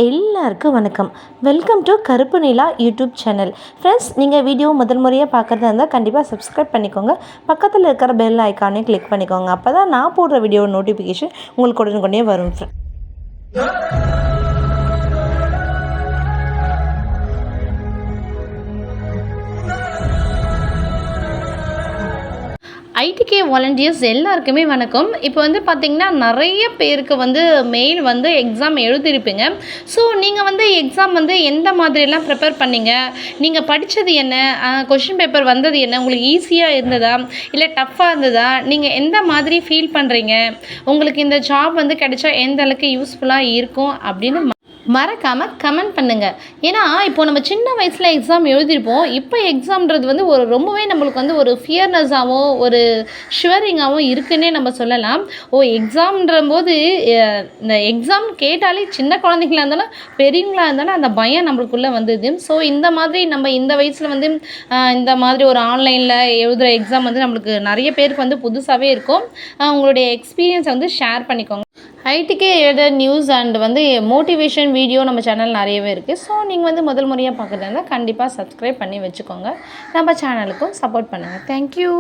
எல்லாருக்கும் வணக்கம். Welcome to கருப்பு நிலா யூடியூப் சேனல். ஃப்ரெண்ட்ஸ், நீங்கள் வீடியோ முதல் முறையாக பார்க்குறதா இருந்தால் கண்டிப்பாக சப்ஸ்கிரைப் பண்ணிக்கோங்க. பக்கத்தில் இருக்கிற பெல் ஐக்கானையும் கிளிக் பண்ணிக்கோங்க. அப்போ தான் நான் போடுற வீடியோ நோட்டிஃபிகேஷன் உங்களுக்கு உடனுக்குடனே வரும். ஐடிகே வாலண்டியர்ஸ் எல்லாருக்குமே வணக்கம். இப்போ வந்து பார்த்திங்கன்னா நிறைய பேருக்கு வந்து மெயில் வந்து எக்ஸாம் எழுதியிருப்பீங்க. ஸோ நீங்கள் வந்து எக்ஸாம் வந்து எந்த மாதிரியெல்லாம் ப்ரிப்பேர் பண்ணிங்க, நீங்கள் படித்தது என்ன, கொஷின் பேப்பர் வந்தது என்ன, உங்களுக்கு ஈஸியாக இருந்ததா இல்லை டஃப்பாக இருந்ததா, நீங்கள் எந்த மாதிரி ஃபீல் பண்ணுறீங்க, உங்களுக்கு இந்த ஜாப் வந்து கிடைச்சா எந்த அளவுக்கு யூஸ்ஃபுல்லாக இருக்கும் அப்படின்னு மறக்காமல் கமெண்ட் பண்ணுங்கள். ஏன்னா இப்போது நம்ம சின்ன வயசில் எக்ஸாம் எழுதியிருப்போம். இப்போ எக்ஸாம்ன்றது வந்து ஒரு ரொம்பவே நம்மளுக்கு வந்து ஒரு ஃபியர்னஸாகவும் ஒரு ஷுவரிங்காகவும் இருக்குன்னே நம்ம சொல்லலாம். எக்ஸாம்ன்ற போது இந்த எக்ஸாம் கேட்டாலே சின்ன குழந்தைங்களா இருந்தாலும் பெரியவங்களாக இருந்தாலும் அந்த பயம் நம்மளுக்குள்ளே வந்தது. ஸோ இந்த மாதிரி நம்ம இந்த வயசில் வந்து இந்த மாதிரி ஒரு ஆன்லைனில் எழுதுகிற எக்ஸாம் வந்து நம்மளுக்கு நிறைய பேருக்கு வந்து புதுசாகவே இருக்கும். உங்களுடைய எக்ஸ்பீரியன்ஸை வந்து ஷேர் பண்ணிக்கோங்க. ஐடிக்கே எழுத நியூஸ் அண்ட் வந்து மோட்டிவேஷன் வீடியோ நம்ம சேனல் நிறையவே இருக்குது. ஸோ நீங்கள் வந்து முதல் முறையாக பார்க்குறதா இருந்தால் கண்டிப்பாக சப்ஸ்கிரைப் பண்ணி வச்சுக்கோங்க. நம்ம சேனலுக்கும் சப்போர்ட் பண்ணுங்கள். தேங்க்யூ.